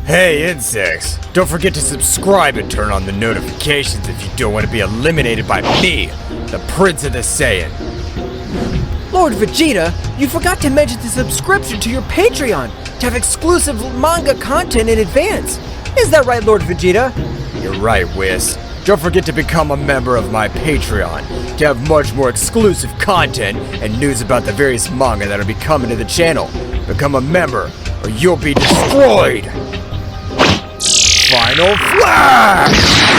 Hey insects, don't forget to subscribe and turn on the notifications if you don't want to be eliminated by me, the Prince of the Saiyan. Lord Vegeta, you forgot to mention the subscription to your Patreon to have exclusive manga content in advance. Is that right, Lord Vegeta? You're right, Whis. Don't forget to become a member of my Patreon to have much more exclusive content and news about the various manga that'll be coming to the channel. Become a member or you'll be destroyed! Final Flash!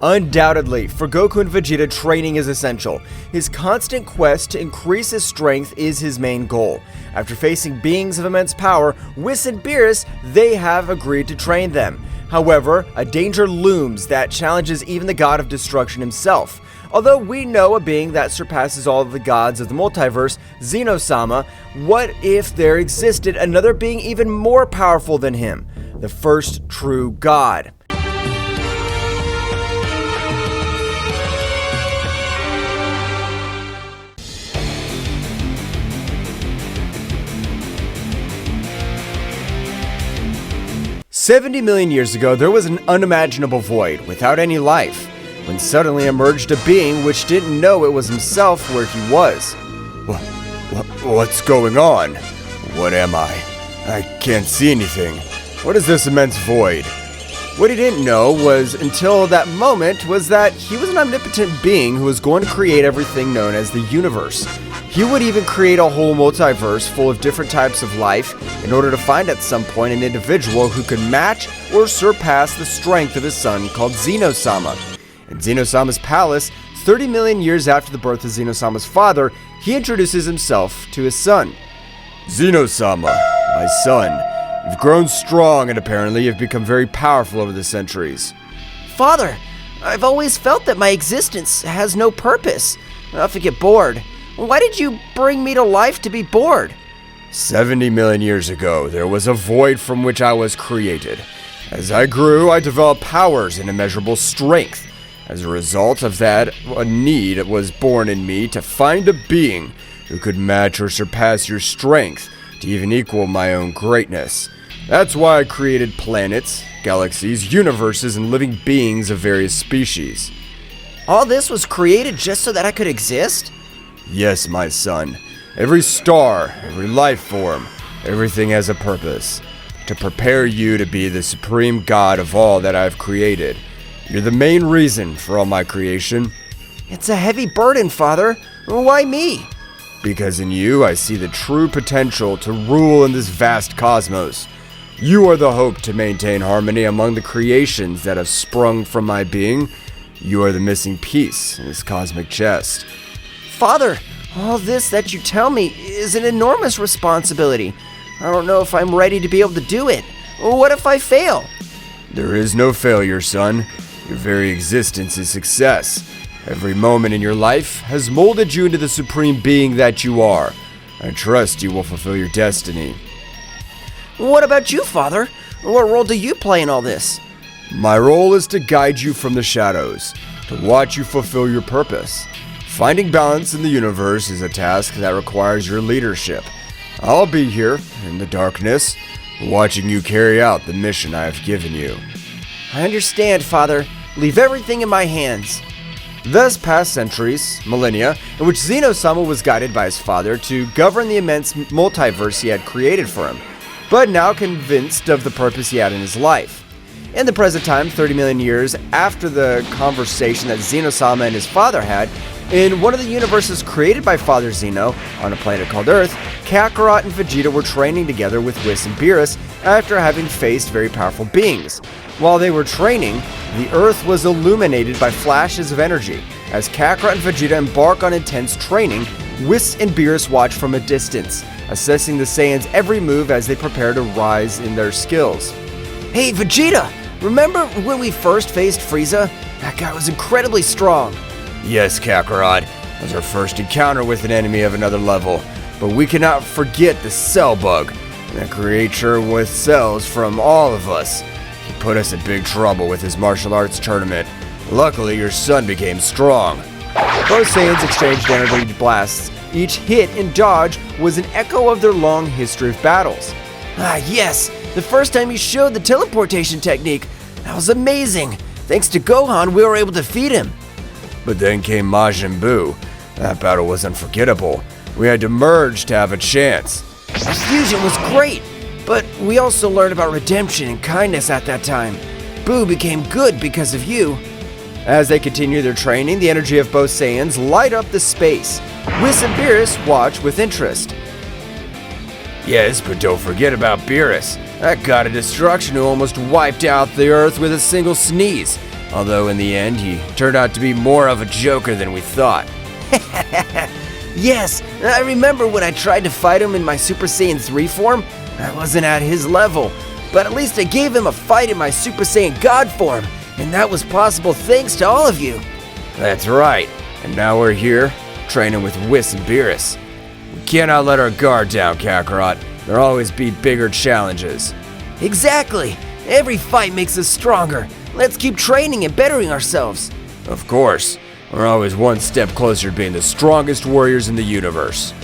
Undoubtedly, for Goku and Vegeta, training is essential. His constant quest to increase his strength is his main goal. After facing beings of immense power, Whis and Beerus, they have agreed to train them. However, a danger looms that challenges even the god of destruction himself. Although we know a being that surpasses all of the gods of the multiverse, Zeno-sama, what if there existed another being even more powerful than him? The first true god. 70 million years ago, there was an unimaginable void without any life, when suddenly emerged a being which didn't know it was himself where he was. What's going on? What am I? I can't see anything. What is this immense void? What he didn't know was, until that moment, was that he was an omnipotent being who was going to create everything known as the universe. He would even create a whole multiverse full of different types of life in order to find at some point an individual who could match or surpass the strength of his son called Zeno-sama. In Zeno-sama's palace, 30 million years after the birth of Zeno-sama's father, he introduces himself to his son. Zeno-sama, my son, you've grown strong and apparently you've become very powerful over the centuries. Father, I've always felt that my existence has no purpose. I often get bored. Why did you bring me to life to be bored? 70 million years ago, there was a void from which I was created. As I grew, I developed powers and immeasurable strength. As a result of that, a need was born in me to find a being who could match or surpass your strength, to even equal my own greatness. That's why I created planets, galaxies, universes, and living beings of various species. All this was created just so that I could exist? Yes, my son. Every star, every life form, everything has a purpose. To prepare you to be the supreme god of all that I've created. You're the main reason for all my creation. It's a heavy burden, Father. Why me? Because in you, I see the true potential to rule in this vast cosmos. You are the hope to maintain harmony among the creations that have sprung from my being. You are the missing piece in this cosmic chest. Father, all this that you tell me is an enormous responsibility. I don't know if I'm ready to be able to do it. What if I fail? There is no failure, son. Your very existence is success. Every moment in your life has molded you into the supreme being that you are. I trust you will fulfill your destiny. What about you, Father? What role do you play in all this? My role is to guide you from the shadows, to watch you fulfill your purpose. Finding balance in the universe is a task that requires your leadership. I'll be here, in the darkness, watching you carry out the mission I have given you. I understand, Father. Leave everything in my hands. Thus passed centuries, millennia, in which Zeno-sama was guided by his father to govern the immense multiverse he had created for him, but now convinced of the purpose he had in his life. In the present time, 30 million years after the conversation that Zeno-sama and his father had, in one of the universes created by Father Zeno, on a planet called Earth, Kakarot and Vegeta were training together with Whis and Beerus after having faced very powerful beings. While they were training, the Earth was illuminated by flashes of energy. As Kakarot and Vegeta embark on intense training, Whis and Beerus watch from a distance, assessing the Saiyans' every move as they prepare to rise in their skills. Hey Vegeta! Remember when we first faced Frieza? That guy was incredibly strong. Yes, Kakarot. It was our first encounter with an enemy of another level. But we cannot forget the Cell Bug, that creature with cells from all of us. He put us in big trouble with his martial arts tournament. Luckily, your son became strong. Both Saiyans exchanged energy blasts. Each hit and dodge was an echo of their long history of battles. Ah, yes! The first time you showed the teleportation technique. That was amazing! Thanks to Gohan, we were able to defeat him. But then came Majin Buu. That battle was unforgettable. We had to merge to have a chance. The fusion was great, but we also learned about redemption and kindness at that time. Buu became good because of you. As they continue their training, the energy of both Saiyans light up the space. Whis and Beerus watch with interest. Yes, but don't forget about Beerus. That god of destruction who almost wiped out the earth with a single sneeze. Although in the end, he turned out to be more of a joker than we thought. Yes, I remember when I tried to fight him in my Super Saiyan 3 form. I wasn't at his level, but at least I gave him a fight in my Super Saiyan God form, and that was possible thanks to all of you. That's right, and now we're here, training with Whis and Beerus. We cannot let our guard down, Kakarot. There'll always be bigger challenges. Exactly! Every fight makes us stronger. Let's keep training and bettering ourselves. Of course. We're always one step closer to being the strongest warriors in the universe.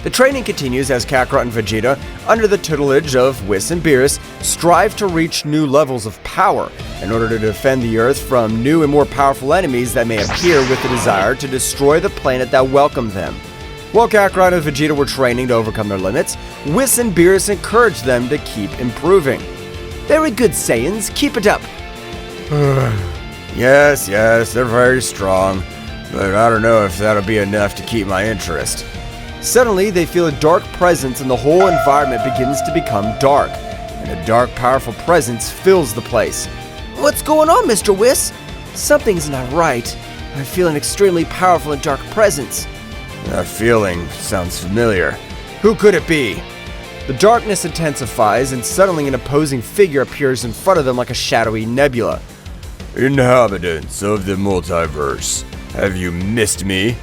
The training continues as Kakarot and Vegeta, under the tutelage of Whis and Beerus, strive to reach new levels of power in order to defend the Earth from new and more powerful enemies that may appear with the desire to destroy the planet that welcomed them. While Kakarot and Vegeta were training to overcome their limits, Whis and Beerus encouraged them to keep improving. Very good, Saiyans. Keep it up. Yes, they're very strong, but I don't know if that'll be enough to keep my interest. Suddenly, they feel a dark presence and the whole environment begins to become dark, and a dark, powerful presence fills the place. What's going on, Mr. Whis? Something's not right. I feel an extremely powerful and dark presence. That feeling sounds familiar. Who could it be? The darkness intensifies, and suddenly an opposing figure appears in front of them like a shadowy nebula. Inhabitants of the multiverse, have you missed me?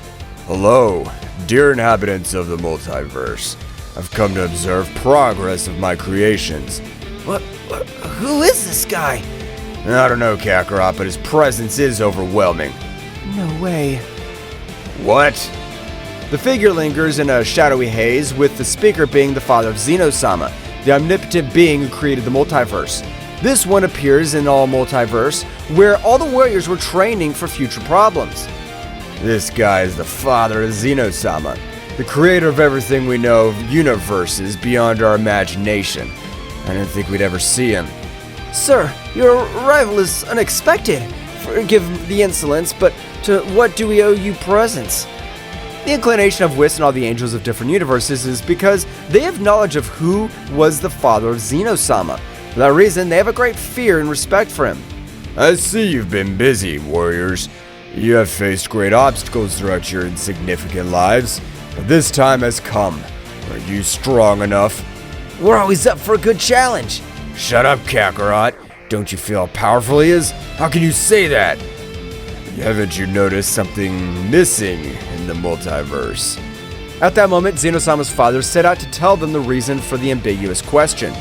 Hello, dear inhabitants of the multiverse. I've come to observe progress of my creations. What? Who is this guy? I don't know, Kakarot, but his presence is overwhelming. No way. What? The figure lingers in a shadowy haze, with the speaker being the father of Zeno-sama, the omnipotent being who created the multiverse. This one appears in all multiverse, where all the warriors were training for future problems. This guy is the father of Zeno-sama, the creator of everything we know of universes beyond our imagination. I didn't think we'd ever see him. Sir, your arrival is unexpected. Forgive the insolence, but to what do we owe you presents? The inclination of Whis and all the angels of different universes is because they have knowledge of who was the father of Zeno-sama. For that reason, they have a great fear and respect for him. I see you've been busy, warriors. You have faced great obstacles throughout your insignificant lives, but this time has come. Are you strong enough? We're always up for a good challenge. Shut up, Kakarot. Don't you feel how powerful he is? How can you say that? Haven't you noticed something missing in the multiverse? At that moment, Zeno-sama's father set out to tell them the reason for the ambiguous question.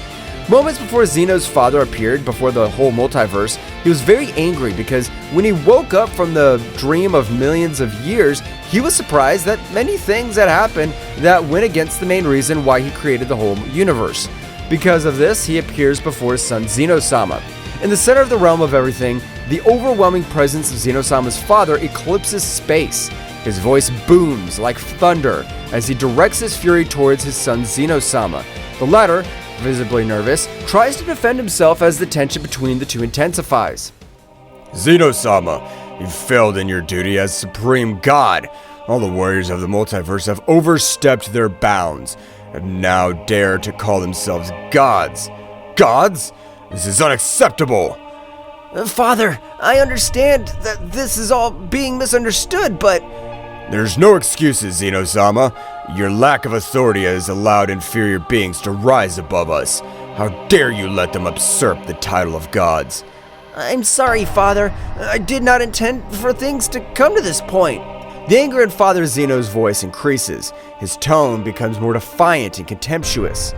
Moments before Zeno's father appeared before the whole multiverse, he was very angry because when he woke up from the dream of millions of years, he was surprised that many things had happened that went against the main reason why he created the whole universe. Because of this, he appears before his son Zeno-sama. In the center of the realm of everything, the overwhelming presence of Zeno-sama's father eclipses space. His voice booms like thunder as he directs his fury towards his son Zeno-sama. The latter, visibly nervous, tries to defend himself as the tension between the two intensifies. Zeno-sama, you've failed in your duty as supreme god. All the warriors of the multiverse have overstepped their bounds and now dare to call themselves gods. Gods? This is unacceptable! Father, I understand that this is all being misunderstood, but... There's no excuses, Zeno-sama. Your lack of authority has allowed inferior beings to rise above us. How dare you let them usurp the title of gods? I'm sorry, Father. I did not intend for things to come to this point. The anger in Father Zeno's voice increases. His tone becomes more defiant and contemptuous.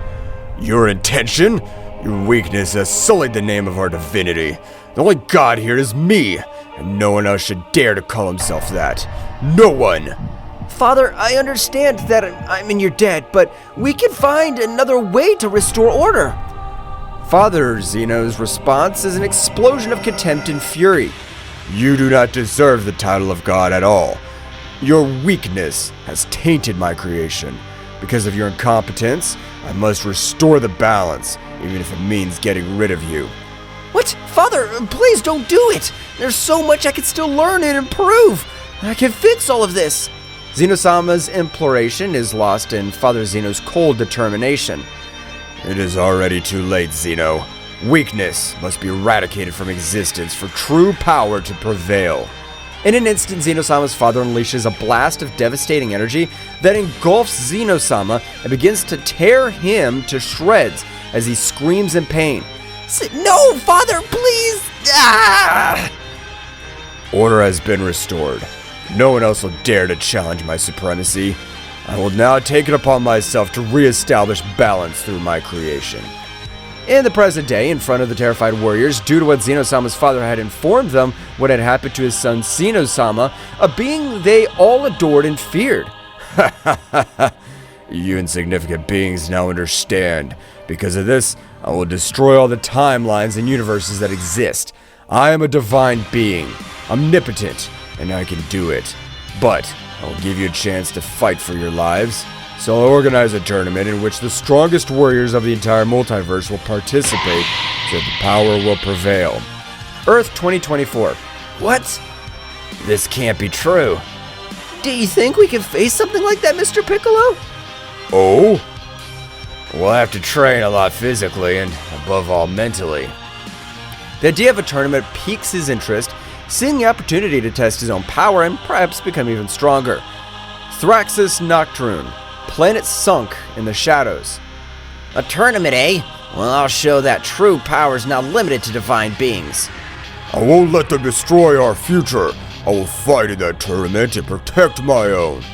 Your intention? Your weakness has sullied the name of our divinity. The only god here is me, and no one else should dare to call himself that. No one! Father, I understand that I'm in your debt, but we can find another way to restore order. Father Zeno's response is an explosion of contempt and fury. You do not deserve the title of god at all. Your weakness has tainted my creation. Because of your incompetence, I must restore the balance, even if it means getting rid of you. What? Father, please don't do it! There's so much I can still learn and improve! I can fix all of this! Zeno-sama's imploration is lost in Father Zeno's cold determination. It is already too late, Zeno. Weakness must be eradicated from existence for true power to prevail. In an instant, Zeno-sama's father unleashes a blast of devastating energy that engulfs Zeno-sama and begins to tear him to shreds as he screams in pain. No, Father, please! Ah! Order has been restored. No one else will dare to challenge my supremacy. I will now take it upon myself to re-establish balance through my creation. In the present day, in front of the terrified warriors, due to what Zeno-sama's father had informed them what had happened to his son Zeno-sama, a being they all adored and feared. You insignificant beings now understand. Because of this, I will destroy all the timelines and universes that exist. I am a divine being, omnipotent, and I can do it. But I will give you a chance to fight for your lives. So I'll organize a tournament in which the strongest warriors of the entire multiverse will participate so that the power will prevail. Earth 2024. What? This can't be true. Do you think we can face something like that, Mr. Piccolo? Oh? We'll have to train a lot physically and, above all, mentally. The idea of a tournament piques his interest, seeing the opportunity to test his own power and perhaps become even stronger. Thraxis Nocturne. Planet sunk in the shadows. A tournament, eh? Well, I'll show that true power is not limited to divine beings. I won't let them destroy our future. I will fight in that tournament and protect my own.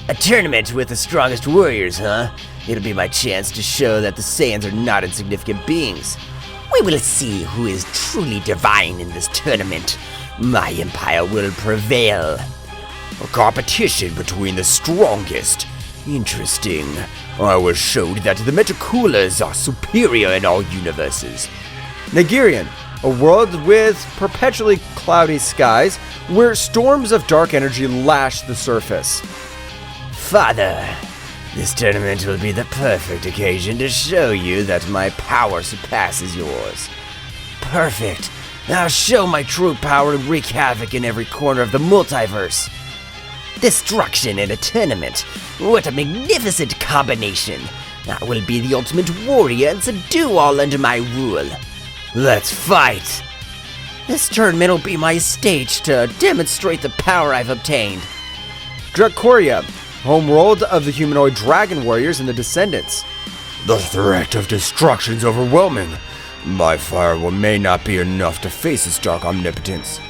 A tournament with the strongest warriors, huh? It'll be my chance to show that the Saiyans are not insignificant beings. We will see who is truly divine in this tournament. My empire will prevail. A competition between the strongest. Interesting. I was showed that the Metacoolers are superior in all universes. Nigerian, a world with perpetually cloudy skies where storms of dark energy lash the surface. Father, this tournament will be the perfect occasion to show you that my power surpasses yours. Perfect. I'll show my true power and wreak havoc in every corner of the multiverse. Destruction in a tournament. What a magnificent combination. I will be the ultimate warrior and subdue all under my rule. Let's fight. This tournament will be my stage to demonstrate the power I've obtained. Dracoria, homeworld of the humanoid dragon warriors and the descendants. The threat of destruction is overwhelming. My fire may not be enough to face its dark omnipotence.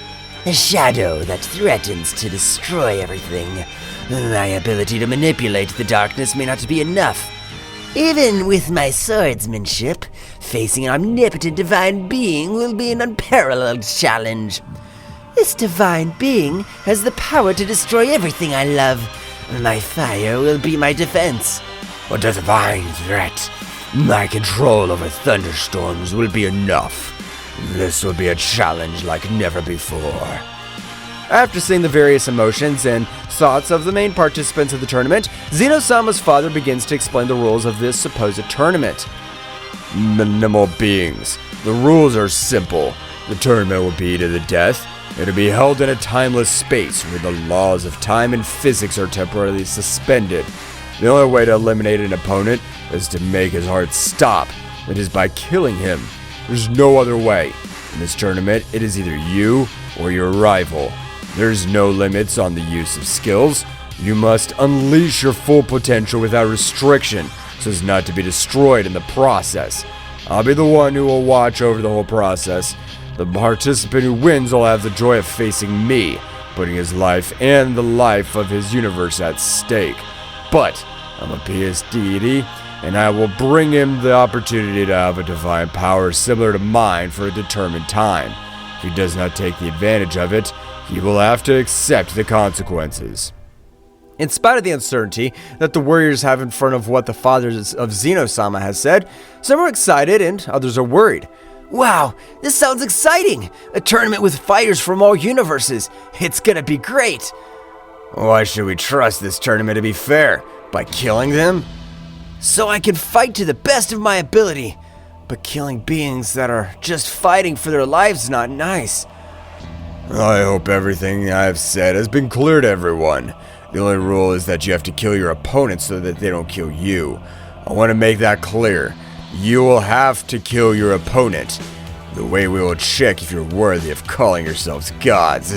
The shadow that threatens to destroy everything. My ability to manipulate the darkness may not be enough. Even with my swordsmanship, facing an omnipotent divine being will be an unparalleled challenge. This divine being has the power to destroy everything I love. My fire will be my defense. A divine threat. My control over thunderstorms will be enough. This will be a challenge like never before. After seeing the various emotions and thoughts of the main participants of the tournament, Zeno-sama's father begins to explain the rules of this supposed tournament. Minimal beings. The rules are simple. The tournament will be to the death. It will be held in a timeless space where the laws of time and physics are temporarily suspended. The only way to eliminate an opponent is to make his heart stop. It is by killing him. There's no other way. In this tournament, it is either you or your rival. There's no limits on the use of skills. You must unleash your full potential without restriction, so as not to be destroyed in the process. I'll be the one who will watch over the whole process. The participant who wins will have the joy of facing me, putting his life and the life of his universe at stake. But I'm a PS deity, and I will bring him the opportunity to have a divine power similar to mine for a determined time. If he does not take the advantage of it, he will have to accept the consequences. In spite of the uncertainty that the Warriors have in front of what the father of Zeno-sama has said, some are excited and others are worried. Wow, this sounds exciting! A tournament with fighters from all universes. It's gonna be great! Why should we trust this tournament to be fair? By killing them? So I can fight to the best of my ability. But killing beings that are just fighting for their lives is not nice. I hope everything I've said has been clear to everyone. The only rule is that you have to kill your opponent so that they don't kill you. I want to make that clear. You will have to kill your opponent. The way we will check if you're worthy of calling yourselves gods.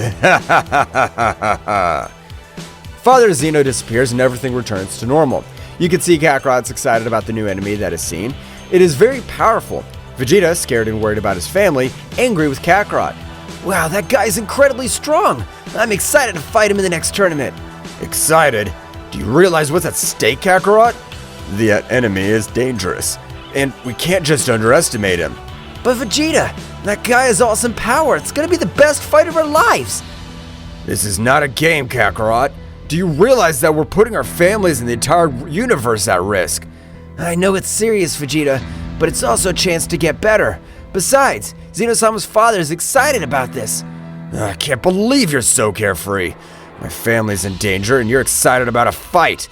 Father Zeno disappears and everything returns to normal. You can see Kakarot's excited about the new enemy that is seen. It is very powerful. Vegeta, scared and worried about his family, angry with Kakarot. Wow, that guy's incredibly strong. I'm excited to fight him in the next tournament. Excited? Do you realize what's at stake, Kakarot? The enemy is dangerous, and we can't just underestimate him. But Vegeta, that guy has awesome power. It's gonna be the best fight of our lives. This is not a game, Kakarot. Do you realize that we're putting our families and the entire universe at risk? I know it's serious, Vegeta, but it's also a chance to get better. Besides, Zeno-sama's father is excited about this. I can't believe you're so carefree. My family's in danger and you're excited about a fight.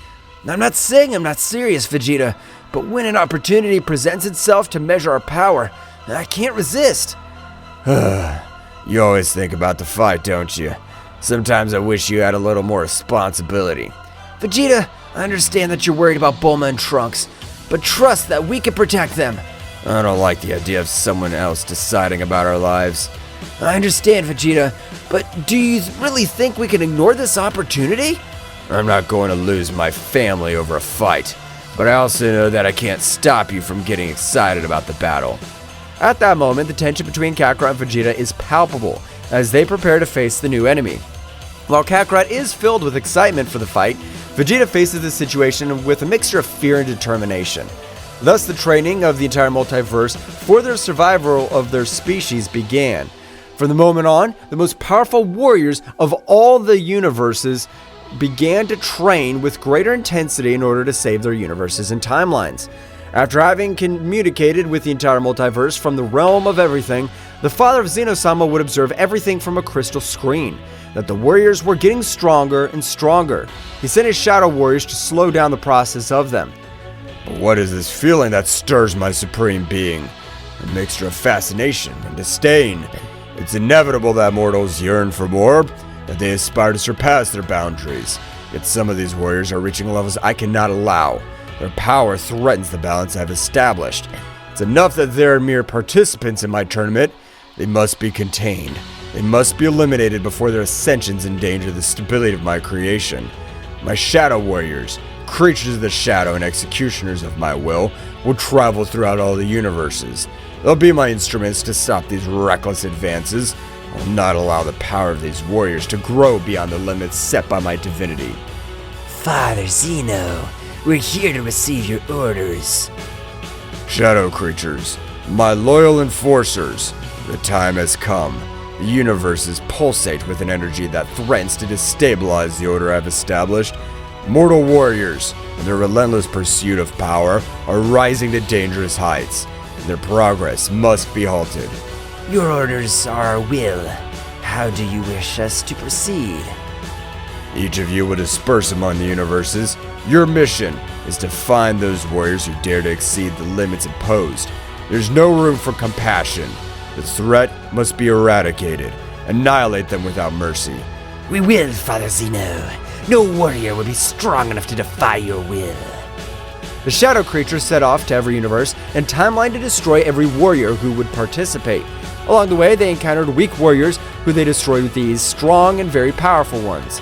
I'm not saying I'm not serious, Vegeta, but when an opportunity presents itself to measure our power, I can't resist. You always think about the fight, don't you? Sometimes I wish you had a little more responsibility. Vegeta, I understand that you're worried about Bulma and Trunks, but trust that we can protect them. I don't like the idea of someone else deciding about our lives. I understand, Vegeta, but do you really think we can ignore this opportunity? I'm not going to lose my family over a fight, but I also know that I can't stop you from getting excited about the battle. At that moment, the tension between Kakarot and Vegeta is palpable as they prepare to face the new enemy. While Kakarot is filled with excitement for the fight, Vegeta faces the situation with a mixture of fear and determination. Thus, the training of the entire multiverse for the survival of their species began. From the moment on, the most powerful warriors of all the universes began to train with greater intensity in order to save their universes and timelines. After having communicated with the entire multiverse from the realm of everything, the father of Zeno-sama would observe everything from a crystal screen, that the warriors were getting stronger and stronger. He sent his shadow warriors to slow down the process of them. But what is this feeling that stirs my supreme being? A mixture of fascination and disdain. It's inevitable that mortals yearn for more, that they aspire to surpass their boundaries. Yet some of these warriors are reaching levels I cannot allow. Their power threatens the balance I've established. It's enough that they're mere participants in my tournament. They must be contained. They must be eliminated before their ascensions endanger the stability of my creation. My shadow warriors, creatures of the shadow and executioners of my will travel throughout all the universes. They'll be my instruments to stop these reckless advances. I will not allow the power of these warriors to grow beyond the limits set by my divinity. Father Zeno, we're here to receive your orders. Shadow creatures, my loyal enforcers, the time has come. The universes pulsate with an energy that threatens to destabilize the order I've established. Mortal warriors, in their relentless pursuit of power, are rising to dangerous heights. Their progress must be halted. Your orders are our will. How do you wish us to proceed? Each of you will disperse among the universes. Your mission is to find those warriors who dare to exceed the limits imposed. There's no room for compassion. The threat must be eradicated. Annihilate them without mercy. We will, Father Zeno. No warrior will be strong enough to defy your will. The shadow creatures set off to every universe and timeline to destroy every warrior who would participate. Along the way, they encountered weak warriors who they destroyed with these strong and very powerful ones.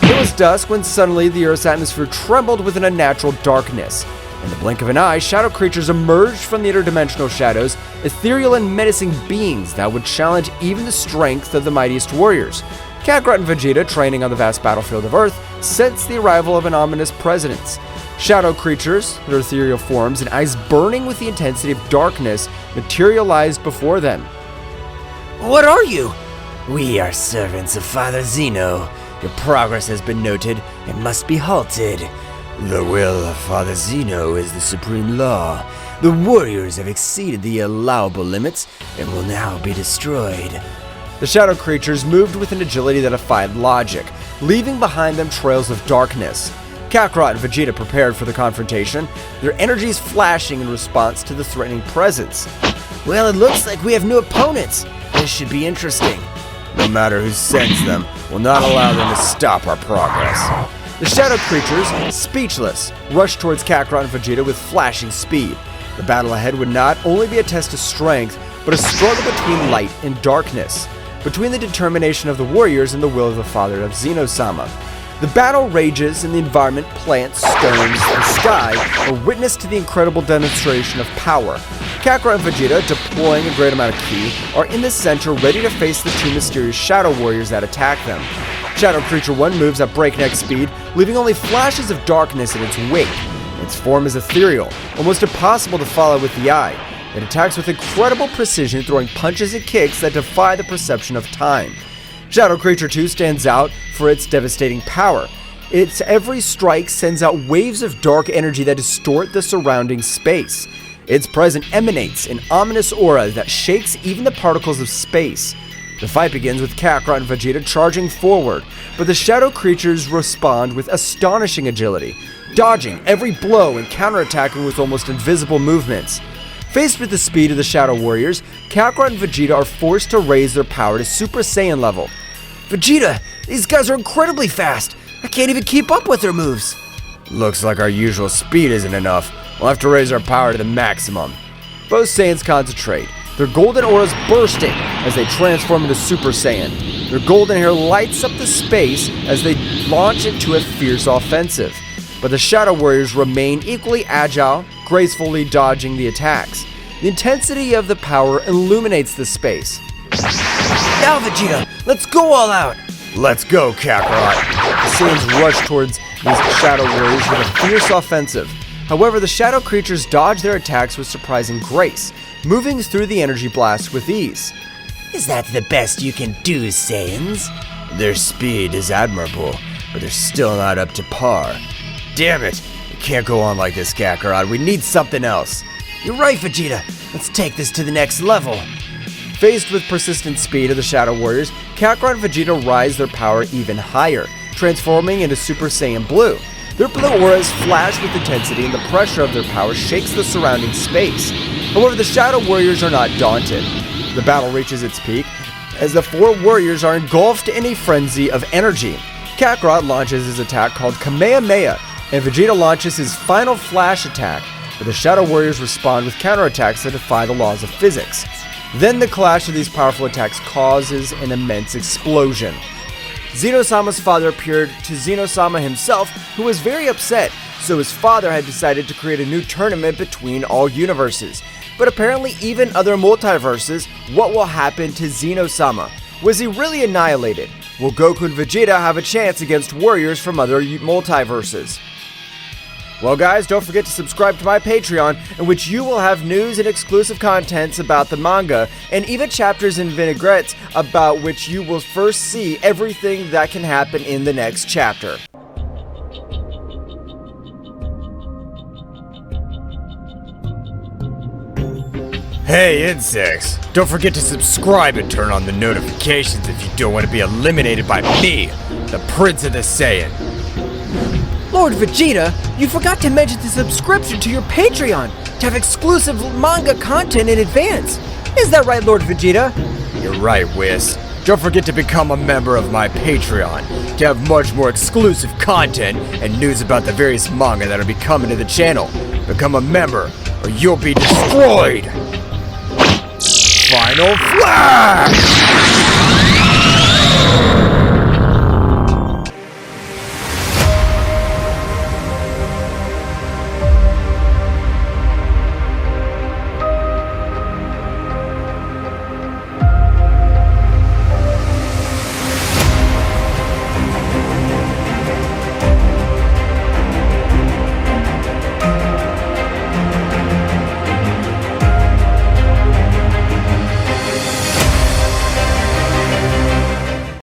It was dusk when suddenly the Earth's atmosphere trembled with an unnatural darkness. In the blink of an eye, shadow creatures emerged from the interdimensional shadows, ethereal and menacing beings that would challenge even the strength of the mightiest warriors. Kakarot and Vegeta, training on the vast battlefield of Earth, sensed the arrival of an ominous presence. Shadow creatures, their ethereal forms and eyes burning with the intensity of darkness, materialized before them. What are you? We are servants of Father Zeno. Your progress has been noted and must be halted. The will of Father Zeno is the supreme law. The warriors have exceeded the allowable limits and will now be destroyed. The shadow creatures moved with an agility that defied logic, leaving behind them trails of darkness. Kakarot and Vegeta prepared for the confrontation, their energies flashing in response to the threatening presence. Well, it looks like we have new opponents. This should be interesting. No matter who sends them, we'll not allow them to stop our progress. The shadow creatures, speechless, rushed towards Kakarot and Vegeta with flashing speed. The battle ahead would not only be a test of strength, but a struggle between light and darkness, between the determination of the warriors and the will of the father of Zeno-sama. The battle rages and the environment, plants, stones, and sky are witness to the incredible demonstration of power. Kakarot and Vegeta, deploying a great amount of ki, are in the center ready to face the two mysterious shadow warriors that attack them. Shadow Creature 1 moves at breakneck speed, leaving only flashes of darkness in its wake. Its form is ethereal, almost impossible to follow with the eye. It attacks with incredible precision, throwing punches and kicks that defy the perception of time. Shadow Creature 2 stands out for its devastating power. Its every strike sends out waves of dark energy that distort the surrounding space. Its presence emanates an ominous aura that shakes even the particles of space. The fight begins with Kakarot and Vegeta charging forward, but the shadow creatures respond with astonishing agility, dodging every blow and counterattacking with almost invisible movements. Faced with the speed of the Shadow Warriors, Kakarot and Vegeta are forced to raise their power to Super Saiyan level. Vegeta, these guys are incredibly fast. I can't even keep up with their moves. Looks like our usual speed isn't enough. We'll have to raise our power to the maximum. Both Saiyans concentrate, their golden auras bursting as they transform into Super Saiyan. Their golden hair lights up the space as they launch into a fierce offensive. But the Shadow Warriors remain equally agile, gracefully dodging the attacks. The intensity of the power illuminates the space. Now, Vegeta, let's go all out! Let's go, Kakarot! The Saiyans rush towards these Shadow Warriors with a fierce offensive. However, the Shadow creatures dodge their attacks with surprising grace, moving through the energy blast with ease. Is that the best you can do, Saiyans? Their speed is admirable, but they're still not up to par. Damn it! It can't go on like this, Kakarot. We need something else. You're right, Vegeta. Let's take this to the next level. Faced with persistent speed of the Shadow Warriors, Kakarot and Vegeta rise their power even higher, transforming into Super Saiyan Blue. Their blue auras flash with intensity and the pressure of their power shakes the surrounding space. However, the Shadow Warriors are not daunted. The battle reaches its peak as the four warriors are engulfed in a frenzy of energy. Kakarot launches his attack called Kamehameha, and Vegeta launches his final flash attack, but the Shadow Warriors respond with counterattacks that defy the laws of physics. Then the clash of these powerful attacks causes an immense explosion. Zeno-sama's father appeared to Zeno-sama himself, who was very upset, so his father had decided to create a new tournament between all universes. But apparently even other multiverses, what will happen to Zeno-sama? Was he really annihilated? Will Goku and Vegeta have a chance against warriors from other multiverses? Well guys, don't forget to subscribe to my Patreon, in which you will have news and exclusive contents about the manga, and even chapters and vinaigrettes about which you will first see everything that can happen in the next chapter. Hey, insects! Don't forget to subscribe and turn on the notifications if you don't want to be eliminated by me, the Prince of the Saiyan. Lord Vegeta, you forgot to mention the subscription to your Patreon to have exclusive manga content in advance. Is that right, Lord Vegeta? You're right, Whis. Don't forget to become a member of my Patreon to have much more exclusive content and news about the various manga that will be coming to the channel. Become a member or you'll be destroyed! Final Flash!